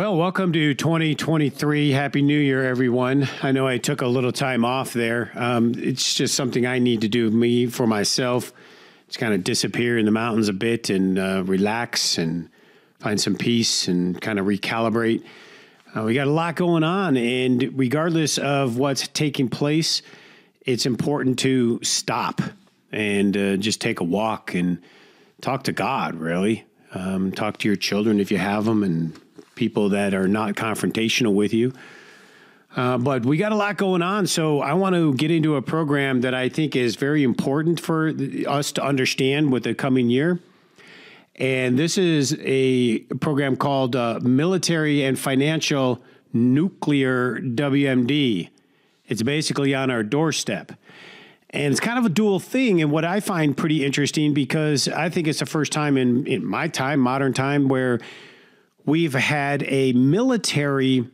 Well, welcome to 2023. Happy New Year, everyone. I know I took a little time off there. It's just something I need to do for myself. Just kind of disappear in the mountains a bit and relax and find some peace and kind of recalibrate. We got a lot going on, and regardless of what's taking place, it's important to stop and just take a walk and talk to God, really. Talk to your children if you have them, and people that are not confrontational with you. But we got a lot going on, so I want to get into a program that I think is very important for us to understand with the coming year. And this is a program called Military and Financial Nuclear WMD. It's basically on our doorstep. And it's kind of a dual thing, and what I find pretty interesting, because I think it's the first time in my time, modern time, where we've had a military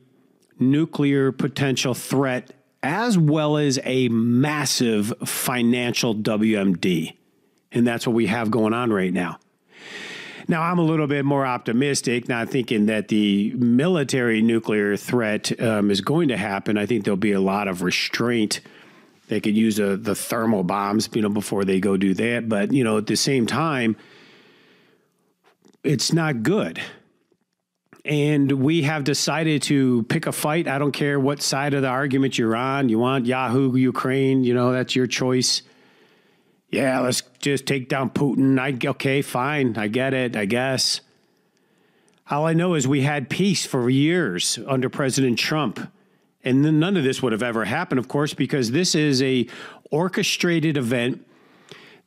nuclear potential threat as well as a massive financial WMD. And that's what we have going on right now. Now, I'm a little bit more optimistic, not thinking that the military nuclear threat is going to happen. I think there'll be a lot of restraint. They could use the thermal bombs, before they go do that. But, at the same time, it's not good. And we have decided to pick a fight. I don't care what side of the argument you're on. You want Yahoo, Ukraine, that's your choice. Yeah, let's just take down Putin. Okay, fine. I get it, I guess. All I know is we had peace for years under President Trump. And then none of this would have ever happened, of course, because this is a orchestrated event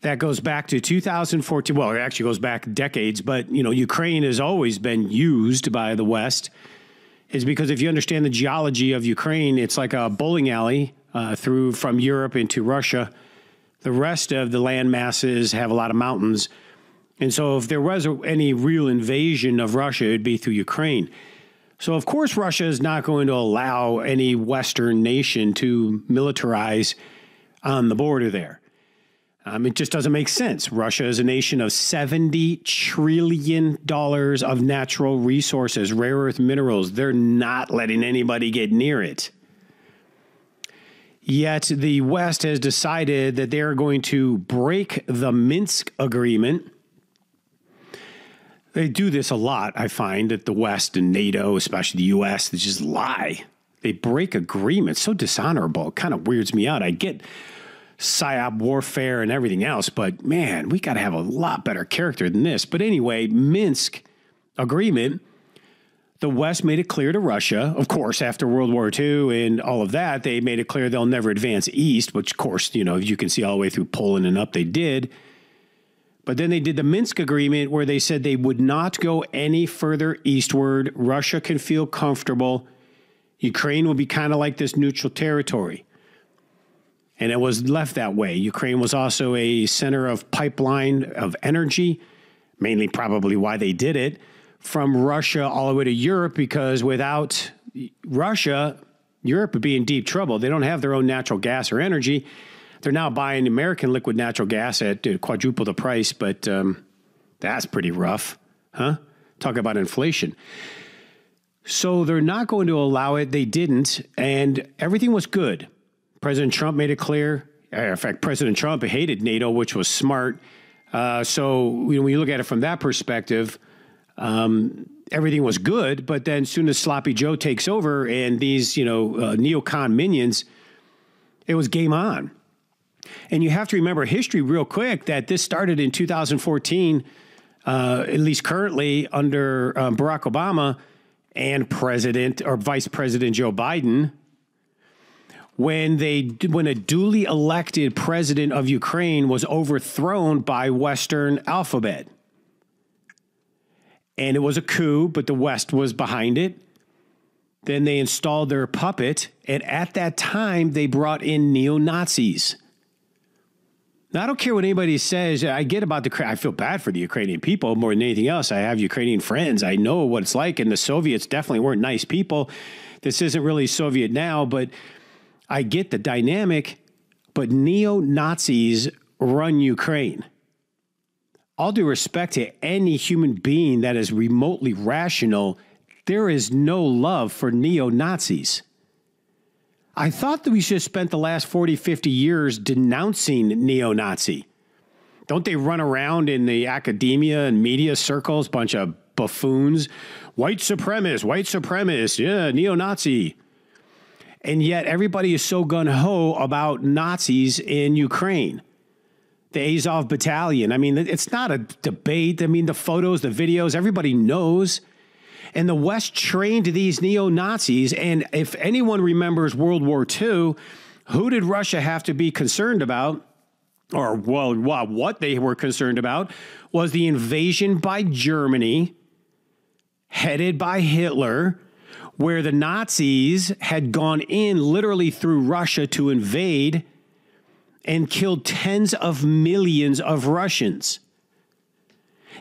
that goes back to 2014. Well, it actually goes back decades, but, Ukraine has always been used by the West. Is because if you understand the geology of Ukraine, it's like a bowling alley from Europe into Russia. The rest of the land masses have a lot of mountains. And so if there was any real invasion of Russia, it'd be through Ukraine. So, of course, Russia is not going to allow any Western nation to militarize on the border there. It just doesn't make sense. Russia is a nation of $70 trillion of natural resources, rare earth minerals. They're not letting anybody get near it. Yet the West has decided that they are going to break the Minsk agreement. They do this a lot, I find, that the West and NATO, especially the U.S., they just lie. They break agreements. So dishonorable. It kind of weirds me out. I get psyop warfare and everything else, but man, we got to have a lot better character than this. But anyway, Minsk agreement, the West made it clear to Russia, of course, after World War II and all of that, they made it clear they'll never advance east, which, of course, you can see all the way through Poland and up they did. But then they did the Minsk agreement where they said they would not go any further eastward. Russia can feel comfortable. Ukraine will be kind of like this neutral territory. And it was left that way. Ukraine was also a center of pipeline of energy, mainly probably why they did it, from Russia all the way to Europe, because without Russia, Europe would be in deep trouble. They don't have their own natural gas or energy. They're now buying American liquid natural gas at quadruple the price, but that's pretty rough, huh? Talk about inflation. So they're not going to allow it. They didn't, and everything was good. President Trump made it clear. In fact, President Trump hated NATO, which was smart. So when you look at it from that perspective, everything was good. But then as soon as Sloppy Joe takes over and these, neocon minions, it was game on. And you have to remember history real quick that this started in 2014, at least currently under Barack Obama and Vice President Joe Biden. When a duly elected president of Ukraine was overthrown by Western alphabet. And it was a coup, but the West was behind it. Then they installed their puppet, and at that time, they brought in neo-Nazis. Now, I don't care what anybody says. I get about I feel bad for the Ukrainian people more than anything else. I have Ukrainian friends. I know what it's like, and the Soviets definitely weren't nice people. This isn't really Soviet now, but I get the dynamic, but neo-Nazis run Ukraine. All due respect to any human being that is remotely rational, there is no love for neo-Nazis. I thought that we should have spent the last 40, 50 years denouncing neo-Nazi. Don't they run around in the academia and media circles, bunch of buffoons, white supremacist, yeah, neo-Nazi. And yet everybody is so gung-ho about Nazis in Ukraine. The Azov Battalion. I mean, it's not a debate. I mean, the photos, the videos, everybody knows. And the West trained these neo-Nazis. And if anyone remembers World War II, who did Russia have to be concerned about? Or, well, what they were concerned about was the invasion by Germany, headed by Hitler, where the Nazis had gone in literally through Russia to invade and killed tens of millions of Russians.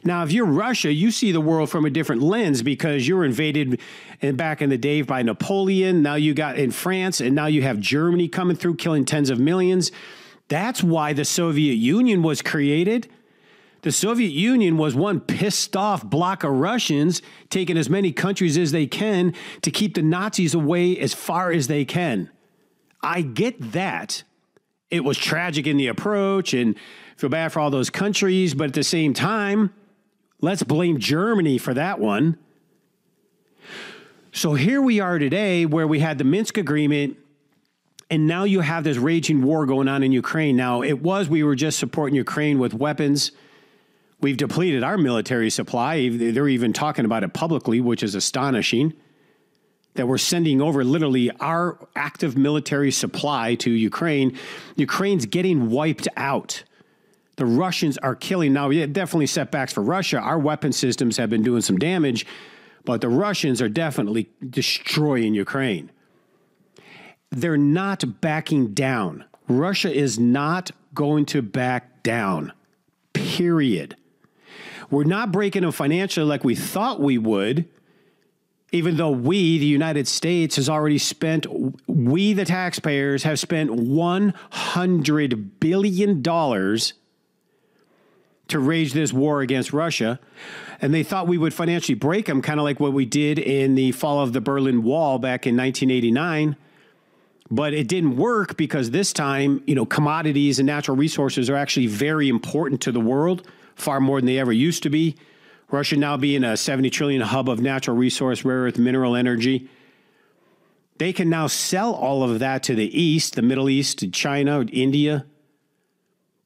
Now, if you're Russia, you see the world from a different lens because you're invaded back in the day by Napoleon. Now you got in France, and now you have Germany coming through, killing tens of millions. That's why the Soviet Union was created. The Soviet Union was one pissed off block of Russians taking as many countries as they can to keep the Nazis away as far as they can. I get that. It was tragic in the approach and feel bad for all those countries, but at the same time, let's blame Germany for that one. So here we are today where we had the Minsk agreement, and now you have this raging war going on in Ukraine. Now, we were just supporting Ukraine with weapons. We've depleted our military supply. They're even talking about it publicly, which is astonishing, that we're sending over literally our active military supply to Ukraine. Ukraine's getting wiped out. The Russians are killing. Now, yeah, definitely setbacks for Russia. Our weapon systems have been doing some damage, but the Russians are definitely destroying Ukraine. They're not backing down. Russia is not going to back down, period. We're not breaking them financially like we thought we would, even though we, the United States, has already spent, we, the taxpayers, have spent $100 billion to wage this war against Russia. And they thought we would financially break them, kind of like what we did in the fall of the Berlin Wall back in 1989. But it didn't work because this time, commodities and natural resources are actually very important to the world, far more than they ever used to be. Russia now being a 70 trillion hub of natural resource, rare earth, mineral energy. They can now sell all of that to the East, the Middle East, to China, India.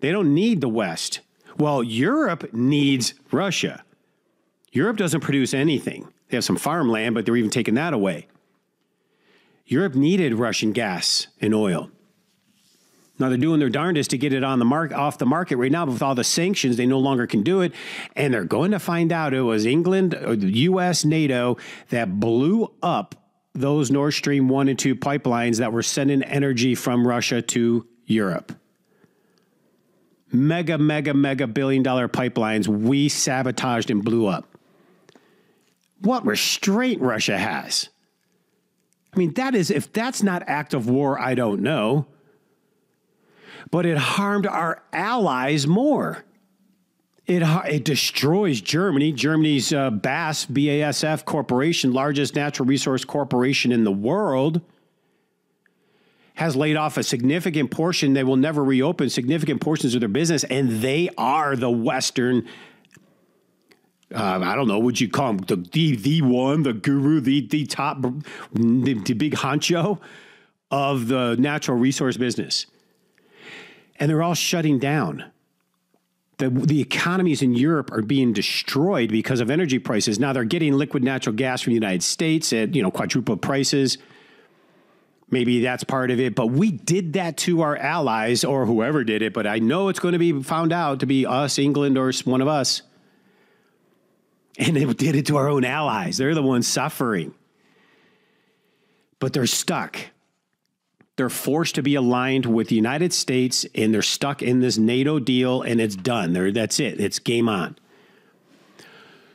They don't need the West. Well, Europe needs Russia. Europe doesn't produce anything. They have some farmland, but they're even taking that away. Europe needed Russian gas and oil. Now they're doing their darndest to get it on the off the market right now, but with all the sanctions, they no longer can do it. And they're going to find out it was England, or the U.S., NATO that blew up those Nord Stream 1 and 2 pipelines that were sending energy from Russia to Europe. Mega billion-dollar pipelines we sabotaged and blew up. What restraint Russia has. I mean, if that's not act of war, I don't know. But it harmed our allies more. It destroys Germany. Germany's BASF corporation, largest natural resource corporation in the world, has laid off a significant portion. They will never reopen significant portions of their business, and they are the Western, I don't know, would you call them the one, the guru, the top, the big honcho of the natural resource business. And they're all shutting down. The economies in Europe are being destroyed because of energy prices. Now they're getting liquid natural gas from the United States at, quadruple prices. Maybe that's part of it. But we did that to our allies, or whoever did it. But I know it's going to be found out to be us, England, or one of us. And they did it to our own allies. They're the ones suffering. But they're stuck. They're forced to be aligned with the United States, and they're stuck in this NATO deal, and it's done. That's it. It's game on.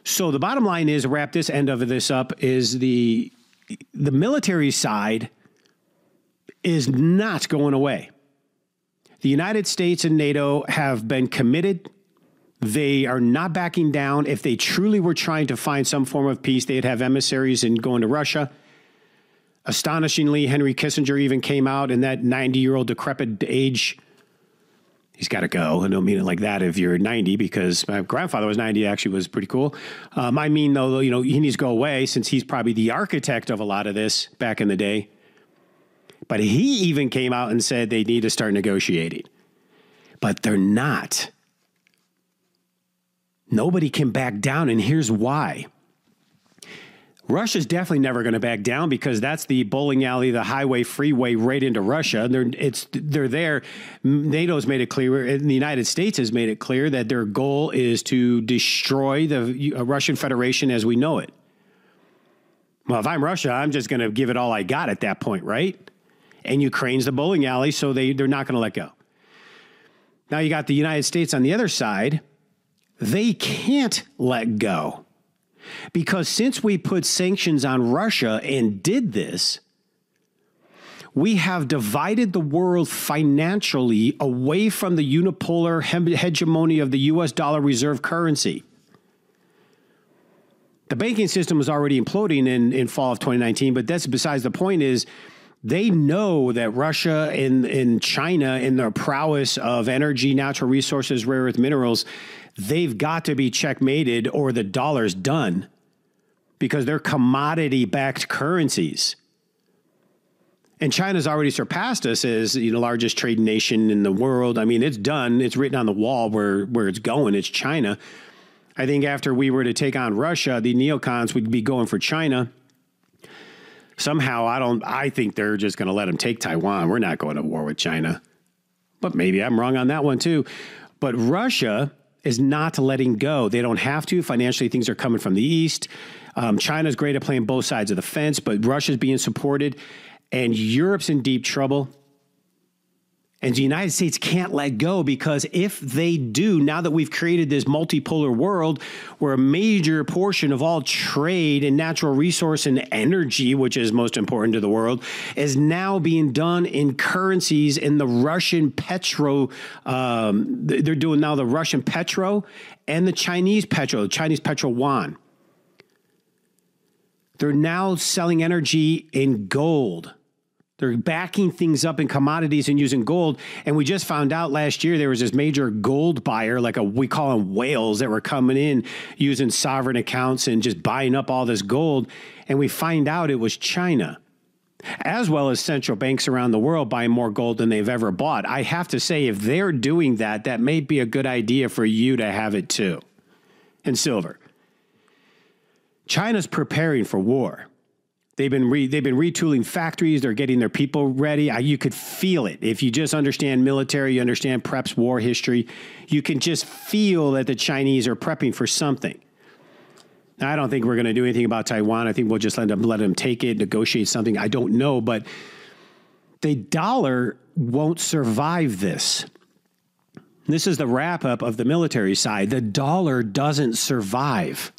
So the bottom line is, wrap this end of this up, is the military side is not going away. The United States and NATO have been committed They are not backing down. If they truly were trying to find some form of peace, they'd have emissaries and go into Russia. Astonishingly, Henry Kissinger even came out in that 90-year-old decrepit age. He's got to go. I don't mean it like that if you're 90, because my grandfather was 90, actually was pretty cool. I mean, though, he needs to go away since he's probably the architect of a lot of this back in the day. But he even came out and said they need to start negotiating. But they're not. Nobody can back down, and here's why. Russia's definitely never going to back down because that's the bowling alley, the highway, freeway right into Russia. They're there. NATO's made it clear, and the United States has made it clear that their goal is to destroy the Russian Federation as we know it. Well, if I'm Russia, I'm just going to give it all I got at that point, right? And Ukraine's the bowling alley, so they're not going to let go. Now you got the United States on the other side. They can't let go because since we put sanctions on Russia and did this, we have divided the world financially away from the unipolar hegemony of the U.S. dollar reserve currency. The banking system was already imploding in fall of 2019, but that's besides the point. Is they know that Russia and China, in their prowess of energy, natural resources, rare earth minerals, they've got to be checkmated or the dollar's done because they're commodity-backed currencies. And China's already surpassed us as the largest trading nation in the world. I mean, it's done. It's written on the wall where it's going. It's China. I think after we were to take on Russia, the neocons would be going for China. Somehow, I think they're just going to let them take Taiwan. We're not going to war with China. But maybe I'm wrong on that one too. But Russia is not letting go. They don't have to. Financially, things are coming from the east. China's great at playing both sides of the fence, but Russia's being supported. And Europe's in deep trouble. And the United States can't let go because if they do, now that we've created this multipolar world where a major portion of all trade and natural resource and energy, which is most important to the world, is now being done in currencies in the Russian petro. They're doing now the Russian petro and the Chinese petro yuan. They're now selling energy in gold. They're backing things up in commodities and using gold. And we just found out last year there was this major gold buyer, we call them whales, that were coming in using sovereign accounts and just buying up all this gold. And we find out it was China, as well as central banks around the world buying more gold than they've ever bought. I have to say, if they're doing that, that may be a good idea for you to have it too. And silver. China's preparing for war. They've been retooling factories. They're getting their people ready. You could feel it. If you just understand military, you understand preps, war history, you can just feel that the Chinese are prepping for something. Now, I don't think we're going to do anything about Taiwan. I think we'll just let them take it, negotiate something. I don't know, but the dollar won't survive this. This is the wrap-up of the military side. The dollar doesn't survive.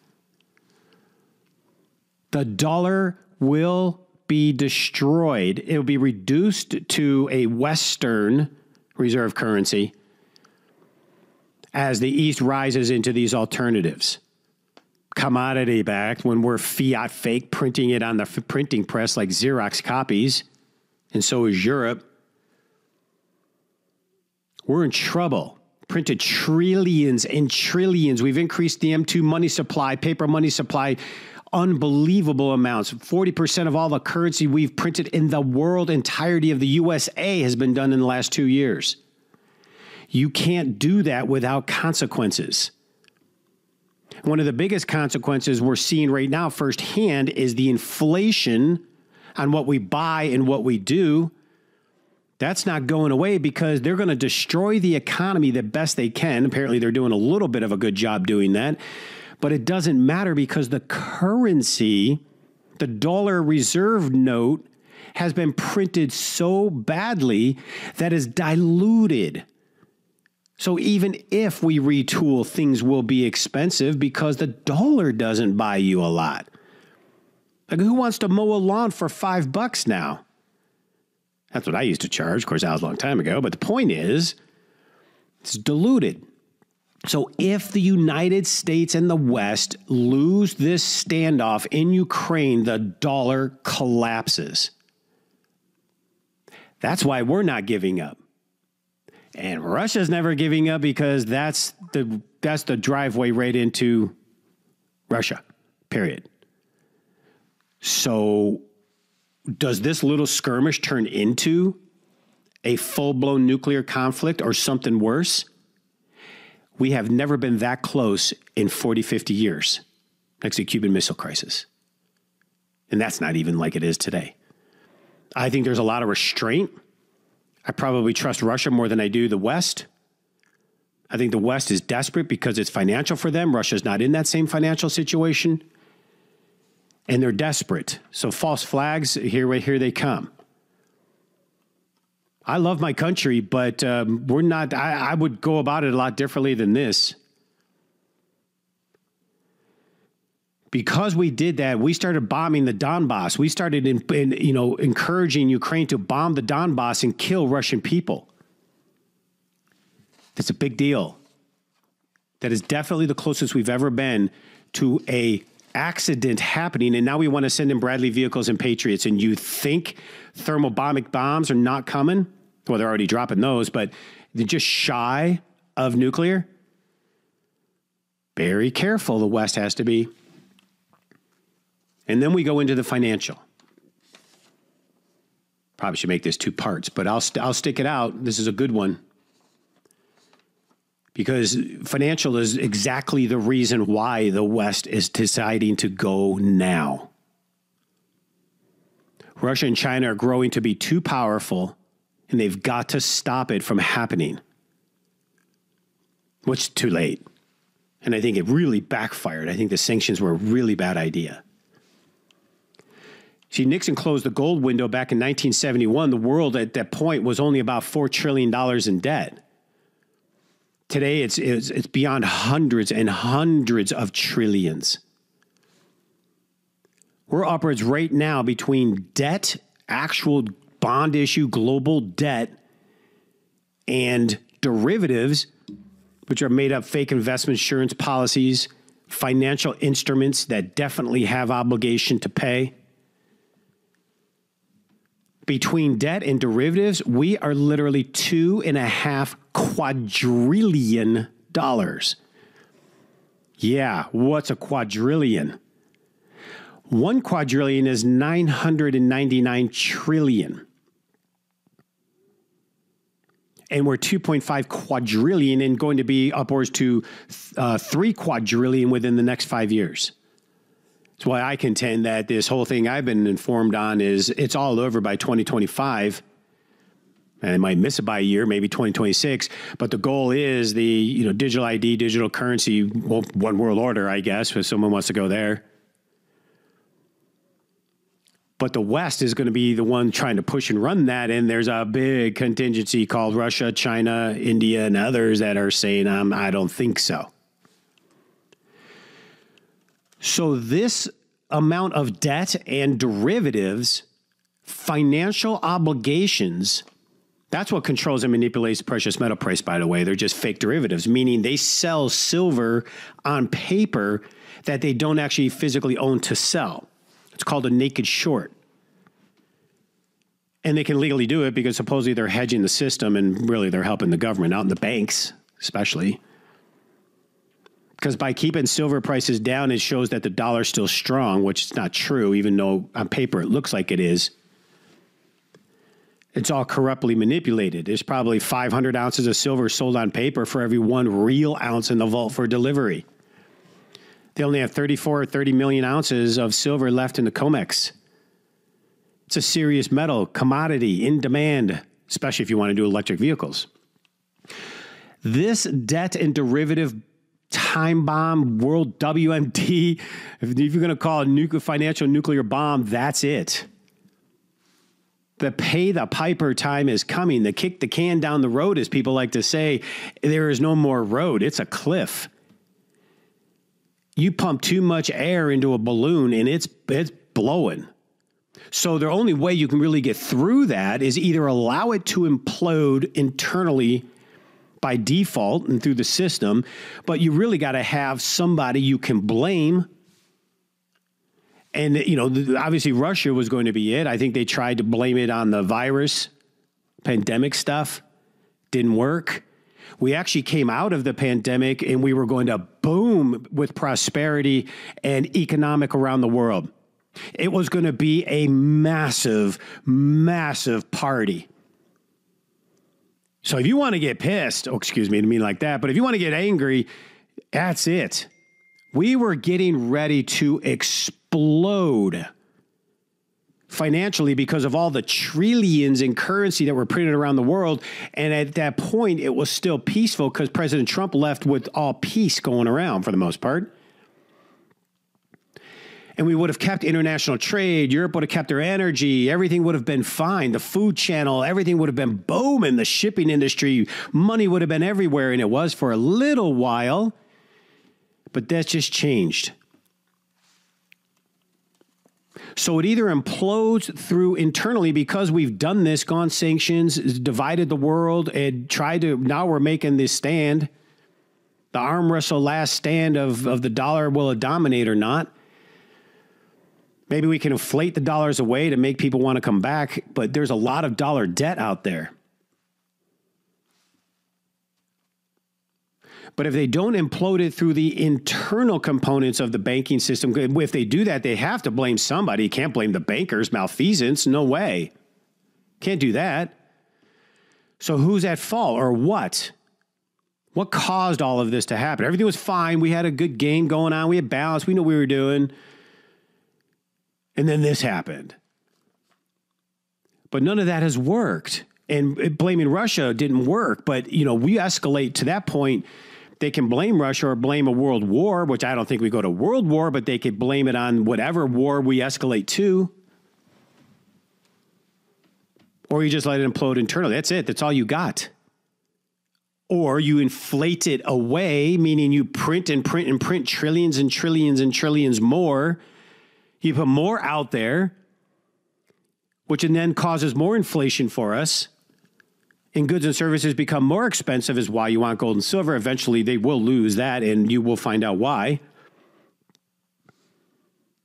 The dollar will be destroyed. It will be reduced to a Western reserve currency as the East rises into these alternatives. Commodity backed when we're fiat fake printing it on the printing press like Xerox copies, and so is Europe. We're in trouble. Printed trillions and trillions. We've increased the M2 money supply, paper money supply, unbelievable amounts. 40% of all the currency we've printed in the world entirety of the USA has been done in the last 2 years. You can't do that without consequences. One of the biggest consequences we're seeing right now firsthand is the inflation on what we buy and what we do. That's not going away because they're going to destroy the economy the best they can. Apparently, they're doing a little bit of a good job doing that. But it doesn't matter because the currency, the dollar reserve note, has been printed so badly that is diluted. So even if we retool, things will be expensive because the dollar doesn't buy you a lot. Like, who wants to mow a lawn for $5 now? That's what I used to charge. Of course, that was a long time ago. But the point is, it's diluted. So if the United States and the West lose this standoff in Ukraine, the dollar collapses. That's why we're not giving up. And Russia's never giving up because that's the driveway right into Russia, period. So does this little skirmish turn into a full-blown nuclear conflict or something worse? We have never been that close in 40, 50 years, next to the Cuban Missile Crisis. And that's not even like it is today. I think there's a lot of restraint. I probably trust Russia more than I do the West. I think the West is desperate because it's financial for them. Russia's not in that same financial situation. And they're desperate. So false flags, here they come. I love my country, but we're not, I would go about it a lot differently than this. Because we did that, we started bombing the Donbass. We started encouraging Ukraine to bomb the Donbass and kill Russian people. That's a big deal. That is definitely the closest we've ever been to a accident happening, and now we want to send in Bradley vehicles and Patriots, and you think thermobaric bombs are not coming? Well, they're already dropping those, but they're just shy of nuclear. Very careful, the West has to be. And then we go into the financial. Probably should make this 2 parts, but I'll stick it out. This is a good one. Because financial is exactly the reason why the West is deciding to go now. Russia and China are growing to be too powerful, and they've got to stop it from happening. Which is too late. And I think it really backfired. I think the sanctions were a really bad idea. See, Nixon closed the gold window back in 1971. The world at that point was only about $4 trillion in debt. Today, it's beyond hundreds and hundreds of trillions. We're upwards right now between debt, actual bond issue, global debt, and derivatives, which are made up fake investment insurance policies, financial instruments that definitely have obligation to pay. Between debt and derivatives, we are literally $2.5 quadrillion. Yeah, what's a quadrillion? 1 quadrillion is 999 trillion. And we're 2.5 quadrillion and going to be upwards to 3 quadrillion within the next 5 years. That's why I contend that this whole thing I've been informed on is it's all over by 2025. And I might miss it by a year, maybe 2026. But the goal is the digital ID, digital currency, well, one world order, I guess, if someone wants to go there. But the West is going to be the one trying to push and run that. And there's a big contingency called Russia, China, India, and others that are saying, I don't think so. So this amount of debt and derivatives, financial obligations, that's what controls and manipulates the precious metal price, by the way. They're just fake derivatives, meaning they sell silver on paper that they don't actually physically own to sell. It's called a naked short. And they can legally do it because supposedly they're hedging the system and really they're helping the government out and the banks, especially. Because by keeping silver prices down, it shows that the dollar's still strong, which is not true, even though on paper it looks like it is. It's all corruptly manipulated. There's probably 500 ounces of silver sold on paper for every 1 real ounce in the vault for delivery. They only have 34 or 30 million ounces of silver left in the COMEX. It's a serious metal, commodity, in demand, especially if you want to do electric vehicles. This debt and derivative time bomb, world WMD, if you're going to call it a financial nuclear bomb, that's it. The pay the piper time is coming. The kick the can down the road, as people like to say, there is no more road. It's a cliff. You pump too much air into a balloon and it's blowing. So the only way you can really get through that is either allow it to implode internally by default and through the system, but you really got to have somebody you can blame. And, obviously Russia was going to be it. I think they tried to blame it on the virus, pandemic stuff. Didn't work. We actually came out of the pandemic and we were going to boom with prosperity and economic around the world. It was going to be a massive, massive party. So if you want to get pissed, excuse me, I didn't mean like that, but if you want to get angry, that's it. We were getting ready to explode financially because of all the trillions in currency that were printed around the world. And at that point, it was still peaceful because President Trump left with all peace going around for the most part. And we would have kept international trade. Europe would have kept their energy. Everything would have been fine. The food channel, everything would have been booming. The shipping industry, money would have been everywhere. And it was for a little while. But that just changed. So it either implodes through internally because we've done this, gone sanctions, divided the world, and tried to, now we're making this stand. The arm wrestle last stand of the dollar, will it dominate or not? Maybe we can inflate the dollars away to make people want to come back, but there's a lot of dollar debt out there. But if they don't implode it through the internal components of the banking system, if they do that, they have to blame somebody. You can't blame the bankers, malfeasance. No way. Can't do that. So who's at fault or what? What caused all of this to happen? Everything was fine. We had a good game going on. We had balance. We knew what we were doing. And then this happened. But none of that has worked. And blaming Russia didn't work. But, we escalate to that point. They can blame Russia or blame a world war, which I don't think we go to world war, but they could blame it on whatever war we escalate to. Or you just let it implode internally. That's it. That's all you got. Or you inflate it away, meaning you print and print and print trillions and trillions and trillions more. You put more out there, which then causes more inflation for us. And goods and services become more expensive is why you want gold and silver. Eventually, they will lose that, and you will find out why.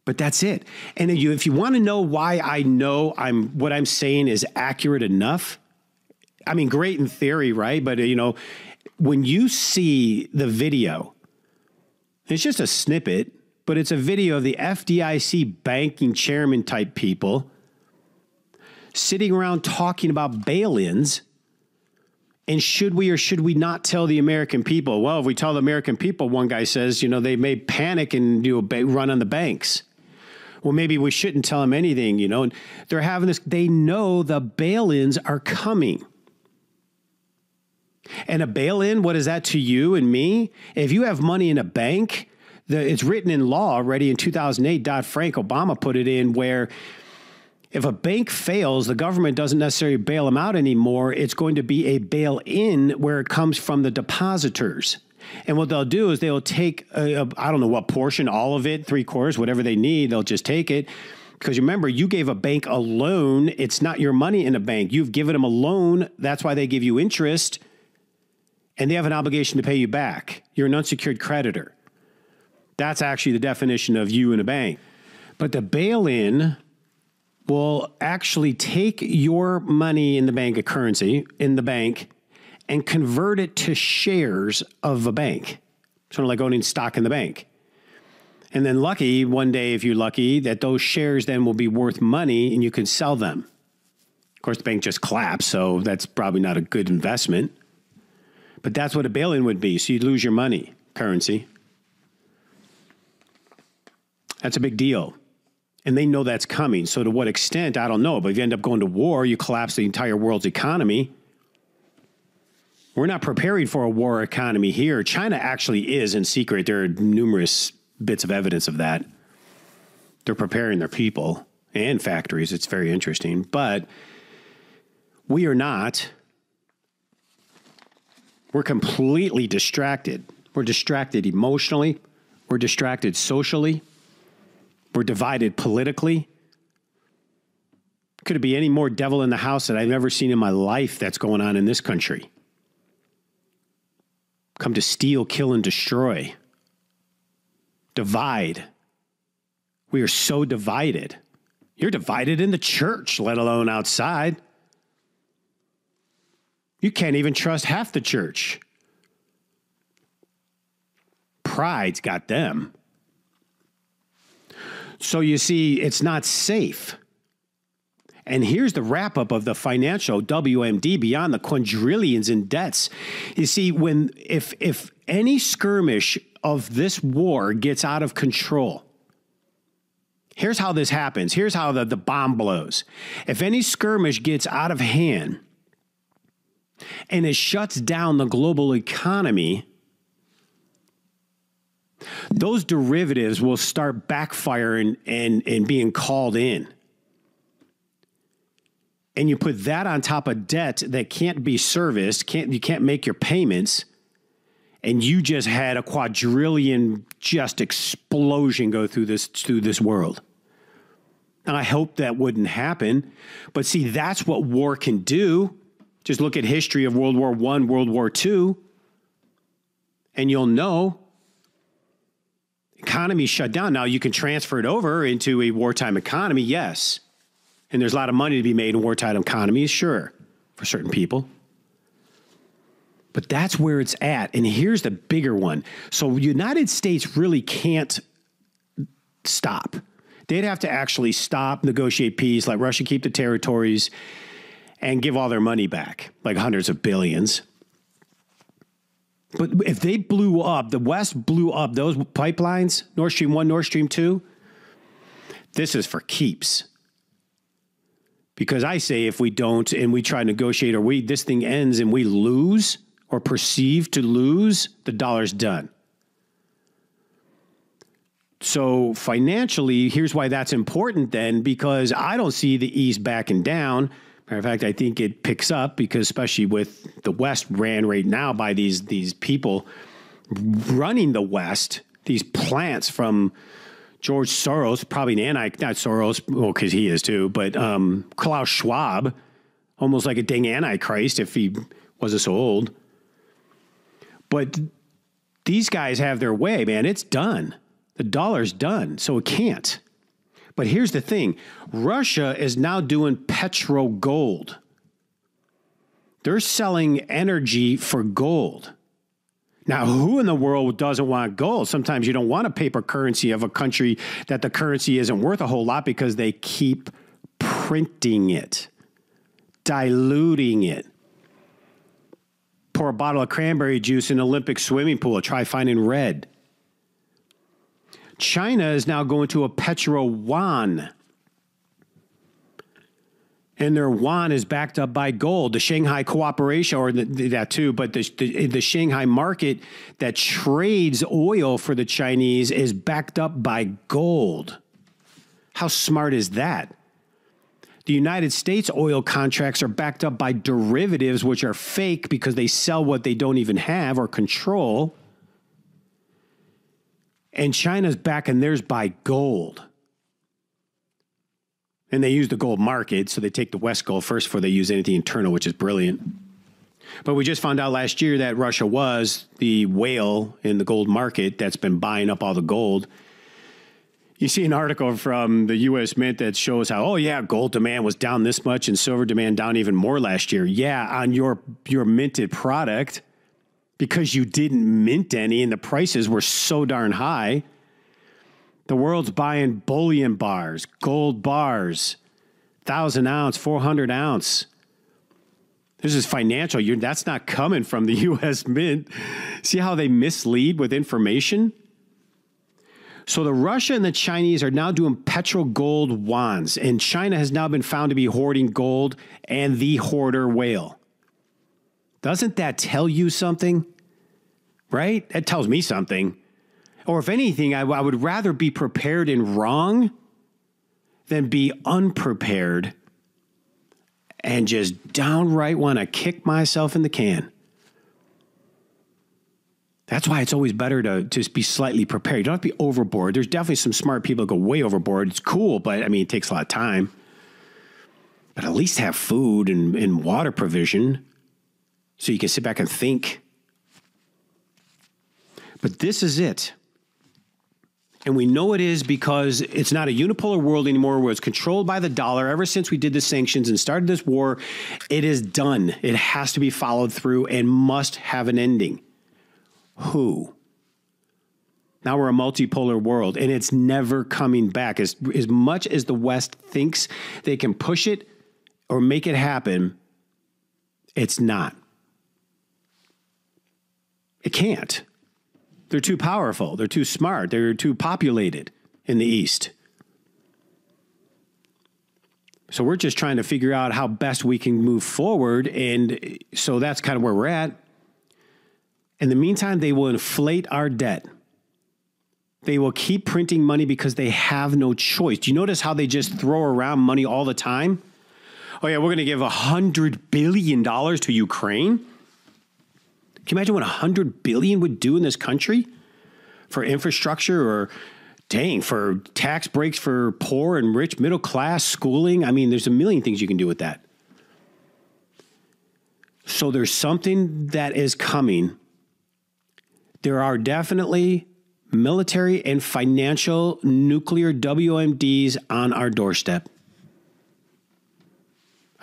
But that's it. And if you want to know why I know what I'm saying is accurate enough, I mean, great in theory, right? But, when you see the video, it's just a snippet, but it's a video of the FDIC banking chairman type people sitting around talking about bail-ins. And should we or should we not tell the American people? Well, if we tell the American people, one guy says, they may panic and run on the banks. Well, maybe we shouldn't tell them anything, And they're having this. They know the bail-ins are coming. And a bail-in, what is that to you and me? If you have money in a bank, it's written in law already in 2008, Dodd-Frank, Obama put it in, where if a bank fails, the government doesn't necessarily bail them out anymore. It's going to be a bail-in where it comes from the depositors. And what they'll do is they'll take, I don't know what portion, all of it, 3/4, whatever they need, they'll just take it. Because remember, you gave a bank a loan. It's not your money in a bank. You've given them a loan. That's why they give you interest. And they have an obligation to pay you back. You're an unsecured creditor. That's actually the definition of you in a bank. But the bail-in will actually take your money in the bank, a currency in the bank, and convert it to shares of a bank. Sort of like owning stock in the bank. And then one day, if you're lucky, that those shares then will be worth money and you can sell them. Of course, the bank just collapsed, so that's probably not a good investment. But that's what a bail-in would be. So you'd lose your money, currency. That's a big deal. And they know that's coming. So to what extent, I don't know. But if you end up going to war, you collapse the entire world's economy. We're not preparing for a war economy here. China actually is in secret. There are numerous bits of evidence of that. They're preparing their people and factories. It's very interesting. But we are not. We're completely distracted. We're distracted emotionally. We're distracted socially. We're divided politically. Could it be any more devil in the house that I've ever seen in my life that's going on in this country? come to steal, kill, and destroy. Divide. We are so divided. You're divided in the church, let alone outside. You can't even trust half the church. Pride's got them. So you see, it's not safe. And here's the wrap up of the financial WMD beyond the quadrillions in debts. You see, if any skirmish of this war gets out of control, here's how this happens. Here's how the bomb blows. If any skirmish gets out of hand and it shuts down the global economy, those derivatives will start backfiring and being called in. And you put that on top of debt that can't be serviced, you can't make your payments, and you just had a quadrillion just explosion go through this world. And I hope that wouldn't happen. But see, that's what war can do. Just look at history of World War I, World War II, and you'll know economy shut down. Now you can transfer it over into a wartime economy, yes. And there's a lot of money to be made in wartime economies, sure, for certain people. But that's where it's at. And here's the bigger one. So United States really can't stop. They'd have to actually stop, negotiate peace, let Russia keep the territories, and give all their money back, like hundreds of billions. But if they blew up, the West blew up those pipelines, Nord Stream 1, Nord Stream 2, this is for keeps. Because I say if we don't and we try to negotiate or this thing ends and we lose or perceive to lose, the dollar's done. So financially, here's why that's important then, because I don't see the East backing down. Matter of fact, I think it picks up because especially with the West ran right now by these people running the West, these plants from George Soros, probably not Soros, well, because he is too, but Klaus Schwab, almost like a dang antichrist if he wasn't so old. But these guys have their way, man. It's done. The dollar's done, so it can't. But here's the thing. Russia is now doing petro-gold. They're selling energy for gold. Now, who in the world doesn't want gold? Sometimes you don't want a paper currency of a country that the currency isn't worth a whole lot because they keep printing it, diluting it. Pour a bottle of cranberry juice in an Olympic swimming pool. Try finding red. China is now going to a petro yuan. And their yuan is backed up by gold. The Shanghai Cooperation, or that too, but the Shanghai market that trades oil for the Chinese is backed up by gold. How smart is that? The United States oil contracts are backed up by derivatives, which are fake because they sell what they don't even have or control. And China's backing theirs by gold. And they use the gold market, so they take the West gold first before they use anything internal, which is brilliant. But we just found out last year that Russia was the whale in the gold market that's been buying up all the gold. You see an article from the U.S. Mint that shows how, oh, yeah, gold demand was down this much and silver demand down even more last year. Yeah, on your minted product, because you didn't mint any and the prices were so darn high. The world's buying bullion bars, gold bars, 1,000 ounce, 400 ounce. This is financial. That's not coming from the U.S. Mint. See how they mislead with information? So the Russia and the Chinese are now doing petro-gold yuans, and China has now been found to be hoarding gold and the hoarder whale. Doesn't that tell you something? Right? That tells me something. Or if anything, I would rather be prepared and wrong than be unprepared and just downright want to kick myself in the can. That's why it's always better to just be slightly prepared. You don't have to be overboard. There's definitely some smart people that go way overboard. It's cool, but I mean, it takes a lot of time. But at least have food and water provision so you can sit back and think. But this is it. And we know it is because it's not a unipolar world anymore where it's controlled by the dollar. Ever since we did the sanctions and started this war, it is done. It has to be followed through and must have an ending. Who? Now we're a multipolar world, and it's never coming back. As much as the West thinks they can push it or make it happen, it's not. It can't. They're too powerful. They're too smart. They're too populated in the East. So we're just trying to figure out how best we can move forward. And so that's kind of where we're at. In the meantime, they will inflate our debt. They will keep printing money because they have no choice. Do you notice how they just throw around money all the time? Oh, yeah, we're going to give $100 billion to Ukraine. Can you imagine what $100 billion would do in this country for infrastructure or, dang, for tax breaks for poor and rich, middle class, schooling? I mean, there's a million things you can do with that. So there's something that is coming. There are definitely military and financial nuclear WMDs on our doorstep.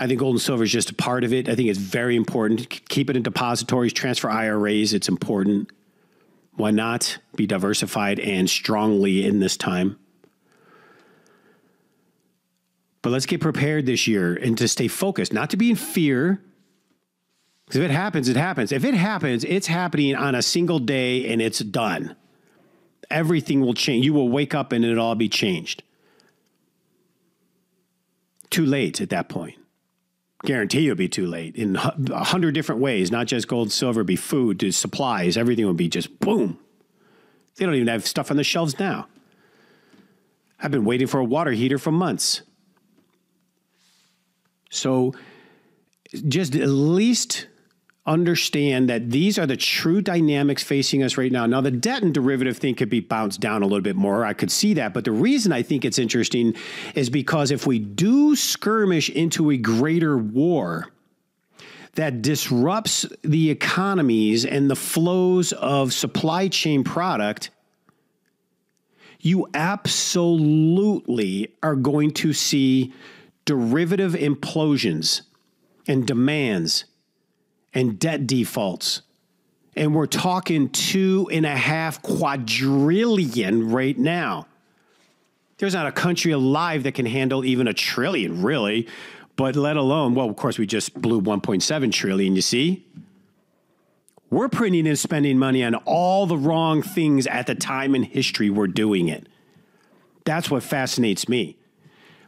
I think gold and silver is just a part of it. I think it's very important. Keep it in depositories, transfer IRAs. It's important. Why not be diversified and strongly in this time? But let's get prepared this year and to stay focused, not to be in fear. Because if it happens, it happens. If it happens, it's happening on a single day and it's done. Everything will change. You will wake up and it'll all be changed. Too late at that point. Guarantee you'll be too late in 100 different ways, not just gold, silver, be food, supplies, everything will be just boom. They don't even have stuff on the shelves now. I've been waiting for a water heater for months. So just at least understand that these are the true dynamics facing us right now. Now, the debt and derivative thing could be bounced down a little bit more. I could see that. But the reason I think it's interesting is because if we do skirmish into a greater war that disrupts the economies and the flows of supply chain product, you absolutely are going to see derivative implosions and demands and debt defaults. And we're talking 2.5 quadrillion right now. There's not a country alive that can handle even $1 trillion, really, but let alone, well, of course, we just blew 1.7 trillion, you see? We're printing and spending money on all the wrong things at the time in history we're doing it. That's what fascinates me.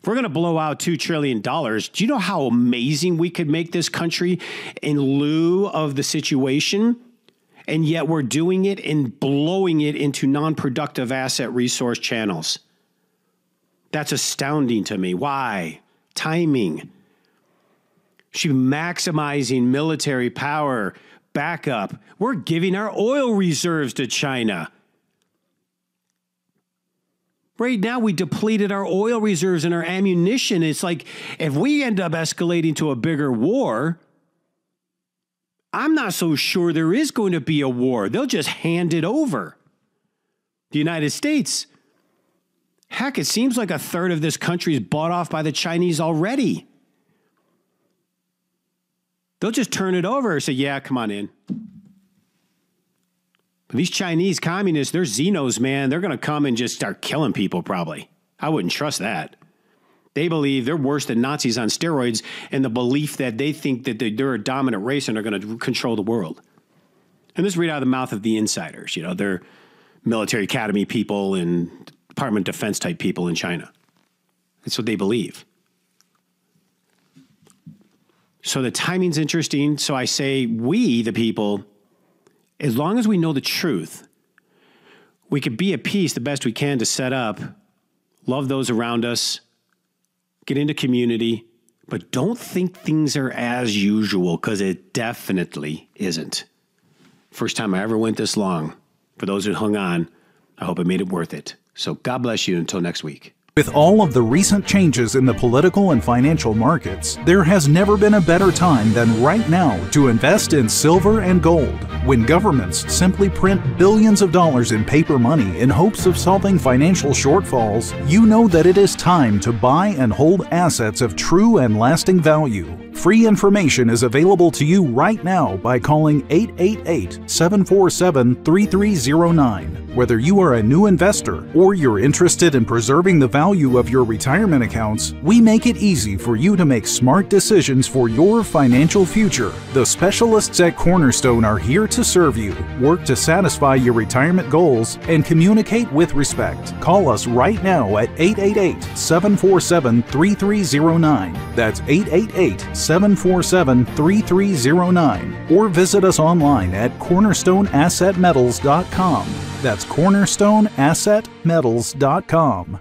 If we're going to blow out $2 trillion, do you know how amazing we could make this country in lieu of the situation? And yet we're doing it and blowing it into non-productive asset resource channels. That's astounding to me. Why? Timing. She's maximizing military power, backup. We're giving our oil reserves to China. Right now, we depleted our oil reserves and our ammunition. It's like if we end up escalating to a bigger war, I'm not so sure there is going to be a war. They'll just hand it over. The United States. Heck, it seems like 1/3 of this country is bought off by the Chinese already. They'll just turn it over and say, yeah, come on in. These Chinese communists, they're Xenos, man. They're going to come and just start killing people probably. I wouldn't trust that. They believe they're worse than Nazis on steroids and the belief that they think that they're a dominant race and are going to control the world. And this is right out of the mouth of the insiders. You know, they're military academy people and Department of Defense type people in China. That's what they believe. So the timing's interesting. So I say we, the people, as long as we know the truth, we could be at peace the best we can to set up, love those around us, get into community, but don't think things are as usual because it definitely isn't. First time I ever went this long. For those who hung on, I hope it made it worth it. So God bless you until next week. With all of the recent changes in the political and financial markets, there has never been a better time than right now to invest in silver and gold. When governments simply print billions of dollars in paper money in hopes of solving financial shortfalls, you know that it is time to buy and hold assets of true and lasting value. Free information is available to you right now by calling 888-747-3309. Whether you are a new investor or you're interested in preserving the value of your retirement accounts, we make it easy for you to make smart decisions for your financial future. The specialists at Cornerstone are here to serve you, work to satisfy your retirement goals, and communicate with respect. Call us right now at 888-747-3309. That's 888-747-3309. Or visit us online at cornerstoneassetmetals.com. That's cornerstoneassetmetals.com.